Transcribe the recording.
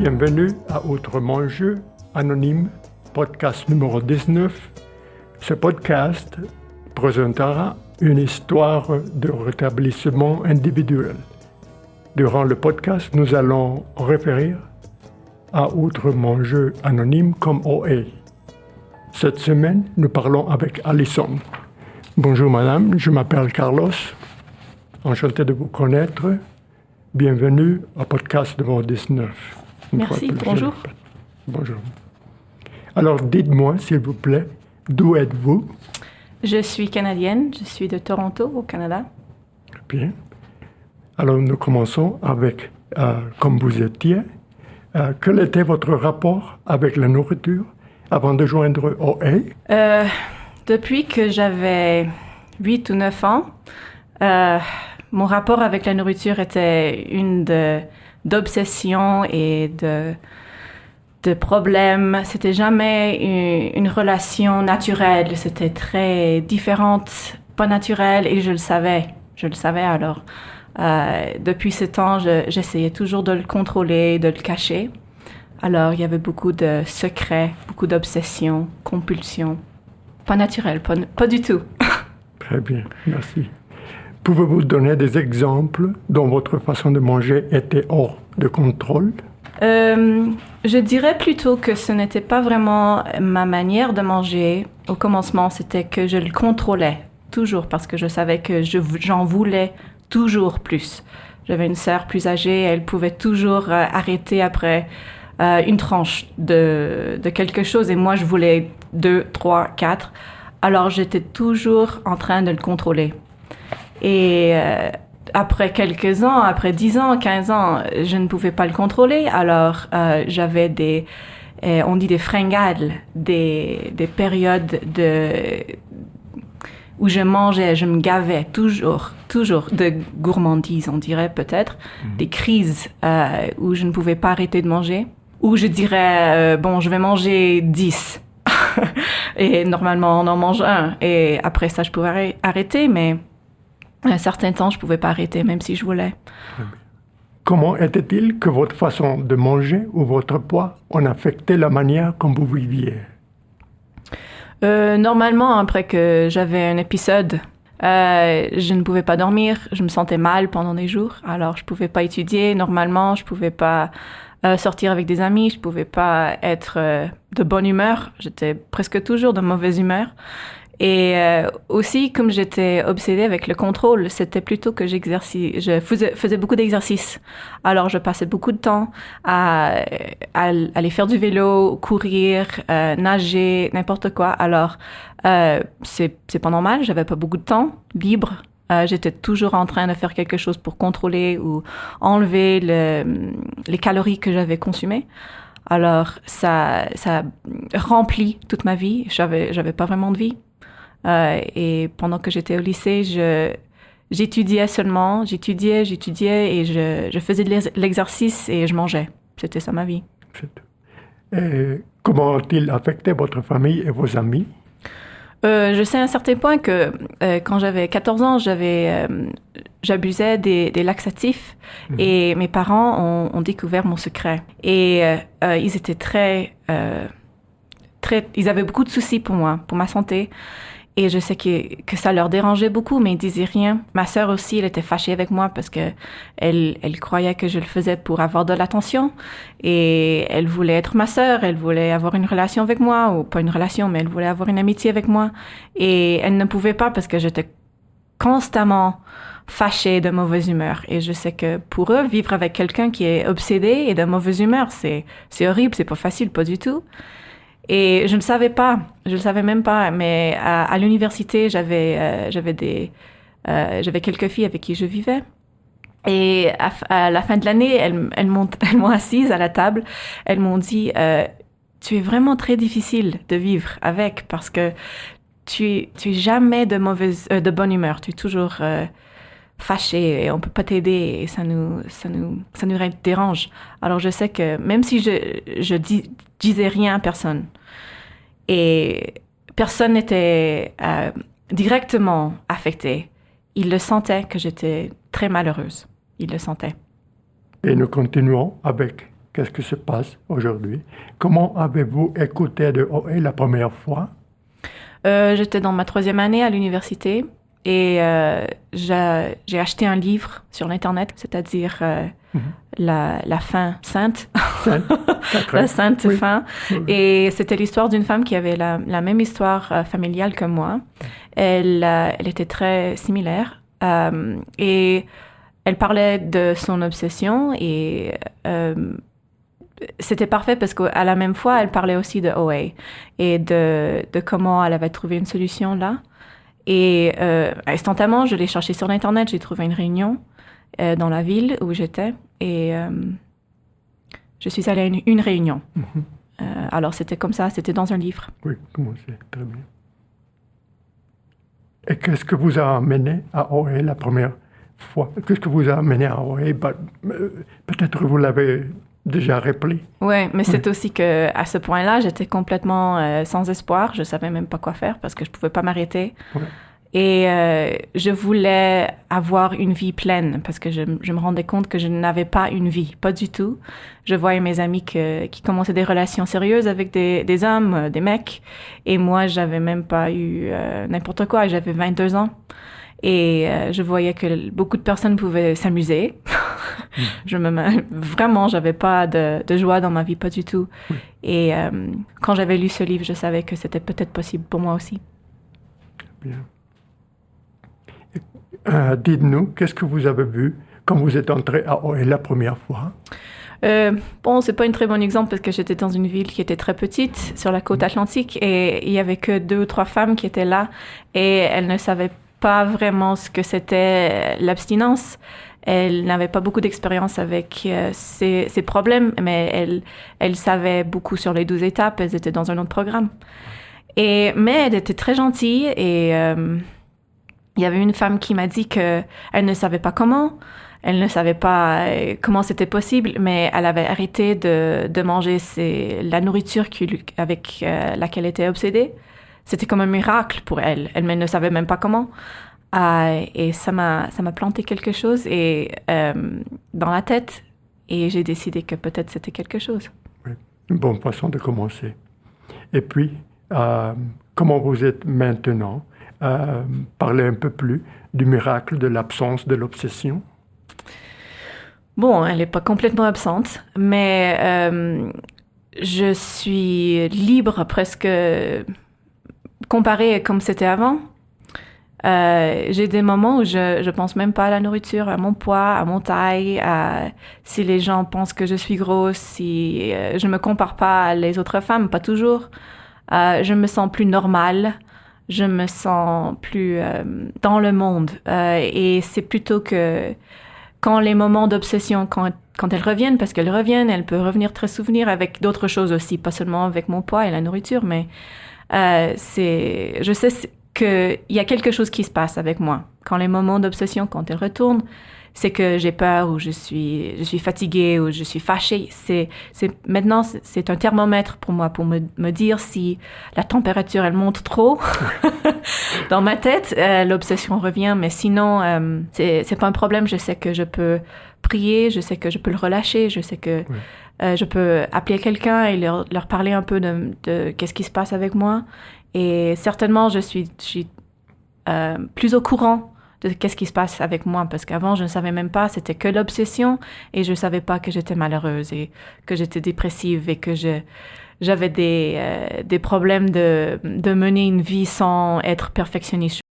Bienvenue à Autrement Jeu, anonyme, podcast numéro 19. Ce podcast présentera une histoire de rétablissement individuel. Durant le podcast, nous allons référer à Autrement Jeu anonyme comme OA. Cette semaine, nous parlons avec Alison. Bonjour madame, je m'appelle Carlos. Enchanté de vous connaître. Bienvenue au podcast numéro 19. Merci, bonjour. Bonjour. Alors, dites-moi, s'il vous plaît, d'où êtes-vous? Je suis canadienne, je suis de Toronto, au Canada. Bien. Alors, nous commençons avec, comme vous étiez, quel était votre rapport avec la nourriture avant de joindre OA? Depuis que j'avais 8 ou 9 ans, mon rapport avec la nourriture était une d'obsession et de problèmes. C'était jamais une relation naturelle. C'était très différente, pas naturelle, et je le savais. Je le savais alors. Depuis ce temps, j'essayais toujours de le contrôler, de le cacher. Alors, il y avait beaucoup de secrets, beaucoup d'obsessions, compulsions. Pas naturel, pas du tout. Très bien, merci. Pouvez-vous donner des exemples dont votre façon de manger était hors de contrôle? Je dirais plutôt que ce n'était pas vraiment ma manière de manger. Au commencement, c'était que je le contrôlais toujours parce que je savais que j'en voulais toujours plus. J'avais une sœur plus âgée, elle pouvait toujours arrêter après une tranche de quelque chose et moi je voulais 2, 3, 4. Alors j'étais toujours en train de le contrôler. Et après quelques ans, après 10 ans, 15 ans, je ne pouvais pas le contrôler. Alors, j'avais on dit des fringales, des périodes où je mangeais, je me gavais toujours de gourmandise, on dirait peut-être, des crises où je ne pouvais pas arrêter de manger, où je dirais, bon, je vais manger 10. Et normalement, on en mange un. Et après ça, je pouvais arrêter, mais à un certain temps, je ne pouvais pas arrêter, même si je voulais. Comment était-il que votre façon de manger ou votre poids ont affecté la manière dont vous viviez? Normalement, après que j'avais un épisode, je ne pouvais pas dormir, je me sentais mal pendant des jours, alors je ne pouvais pas étudier. Normalement, je ne pouvais pas sortir avec des amis, je ne pouvais pas être de bonne humeur, j'étais presque toujours de mauvaise humeur. Et aussi, comme j'étais obsédée avec le contrôle, c'était plutôt que je faisais beaucoup d'exercices. Alors, je passais beaucoup de temps à aller faire du vélo, courir, nager, n'importe quoi. Alors, c'est pas normal, j'avais pas beaucoup de temps libre. J'étais toujours en train de faire quelque chose pour contrôler ou enlever les calories que j'avais consommées. Alors, ça remplit toute ma vie. J'avais pas vraiment de vie. Et pendant que j'étais au lycée, j'étudiais seulement, j'étudiais et je faisais de l'exercice et je mangeais. C'était ça ma vie. Et comment a-t-il affecté votre famille et vos amis? Je sais à un certain point que quand j'avais 14 ans, j'abusais des laxatifs et mes parents ont découvert mon secret. Et ils étaient ils avaient beaucoup de soucis pour moi, pour ma santé. Et je sais que ça leur dérangeait beaucoup, mais ils disaient rien. Ma sœur aussi, elle était fâchée avec moi parce que elle croyait que je le faisais pour avoir de l'attention. Et elle voulait être ma sœur, elle voulait avoir une relation avec moi, ou pas une relation, mais elle voulait avoir une amitié avec moi. Et elle ne pouvait pas parce que j'étais constamment fâchée, de mauvaise humeur. Et je sais que pour eux, vivre avec quelqu'un qui est obsédé et de mauvaise humeur, c'est horrible, c'est pas facile, pas du tout. Et je ne savais pas, je le savais même pas, mais à l'université, j'avais quelques filles avec qui je vivais. Et à la fin de l'année, elles m'ont assise à la table. Elles m'ont dit, tu es vraiment très difficile de vivre avec parce que tu es jamais de bonne humeur. Tu es toujours fâché et on peut pas t'aider et ça nous dérange. Alors je sais que même si je disais rien à personne et personne n'était directement affecté, il le sentait que j'étais très malheureuse. Il le sentait. Et nous continuons avec qu'est-ce qui se passe aujourd'hui. Comment avez-vous écouté de OA la première fois? J'étais dans ma 3e année à l'université et j'ai acheté un livre sur l'Internet, c'est-à-dire la fin sainte, la sainte fin. Et c'était l'histoire d'une femme qui avait la même histoire familiale que moi. Elle était très similaire et elle parlait de son obsession et c'était parfait parce qu'à la même fois, elle parlait aussi de OA et de comment elle avait trouvé une solution là. Et instantanément, je l'ai cherché sur Internet, j'ai trouvé une réunion dans la ville où j'étais et je suis allée à une réunion. Alors c'était comme ça, c'était dans un livre. Oui, c'est très bien. Et qu'est-ce que vous a amené à OA la première fois? Qu'est-ce que vous a amené à OA? Peut-être que vous l'avez déjà rappelé. Oui, mais c'est aussi qu'à ce point-là, j'étais complètement sans espoir. Je ne savais même pas quoi faire parce que je ne pouvais pas m'arrêter. Ouais. Et je voulais avoir une vie pleine parce que je me rendais compte que je n'avais pas une vie, pas du tout. Je voyais mes amis qui commençaient des relations sérieuses avec des hommes, des mecs. Et moi, j'avais même pas eu n'importe quoi. J'avais 22 ans. Et je voyais que beaucoup de personnes pouvaient s'amuser. Vraiment, j'avais pas de joie dans ma vie, pas du tout. Et quand j'avais lu ce livre, je savais que c'était peut-être possible pour moi aussi. Bien. Dites-nous, qu'est-ce que vous avez vu quand vous êtes entré à OA la première fois? Bon, c'est pas un très bon exemple parce que j'étais dans une ville qui était très petite sur la côte atlantique et il y avait que 2 ou 3 femmes qui étaient là et elles ne savaient pas vraiment ce que c'était l'abstinence. Elles n'avaient pas beaucoup d'expérience avec ces problèmes, mais elles savaient beaucoup sur les 12 étapes. Elles étaient dans un autre programme. Mais elles étaient très gentilles et il y avait une femme qui m'a dit qu'elle ne savait pas comment. Elle ne savait pas comment c'était possible, mais elle avait arrêté de manger la nourriture avec laquelle elle était obsédée. C'était comme un miracle pour elle. Elle ne savait même pas comment. Et ça m'a planté quelque chose dans la tête. Et j'ai décidé que peut-être c'était quelque chose. Oui, une bonne façon de commencer. Et puis, comment vous êtes maintenant? Parlez un peu plus du miracle de l'absence de l'obsession. Bon, elle n'est pas complètement absente, mais je suis libre presque comparé comme c'était avant. J'ai des moments où je pense même pas à la nourriture, à mon poids, à mon taille, à si les gens pensent que je suis grosse, si je me compare pas à les autres femmes, pas toujours. Je me sens plus normale, je me sens plus dans le monde. Et c'est plutôt que quand les moments d'obsession, quand elles reviennent, parce qu'elles reviennent, elles peuvent revenir très souvenirs avec d'autres choses aussi, pas seulement avec mon poids et la nourriture, mais je sais qu'il y a quelque chose qui se passe avec moi. Quand les moments d'obsession, quand elles retournent, c'est que j'ai peur ou je suis fatiguée ou je suis fâchée. Maintenant, c'est un thermomètre pour moi, pour me dire si la température, elle monte trop. Dans ma tête, l'obsession revient, mais sinon, c'est pas un problème. Je sais que je peux prier, je sais que je peux le relâcher, je sais que je peux appeler quelqu'un et leur parler un peu de qu'est-ce qui se passe avec moi. Et certainement, je suis plus au courant de qu'est-ce qui se passe avec moi, parce qu'avant, je ne savais même pas, c'était que l'obsession, et je ne savais pas que j'étais malheureuse, et que j'étais dépressive, et que j'avais des problèmes de mener une vie sans être perfectionniste.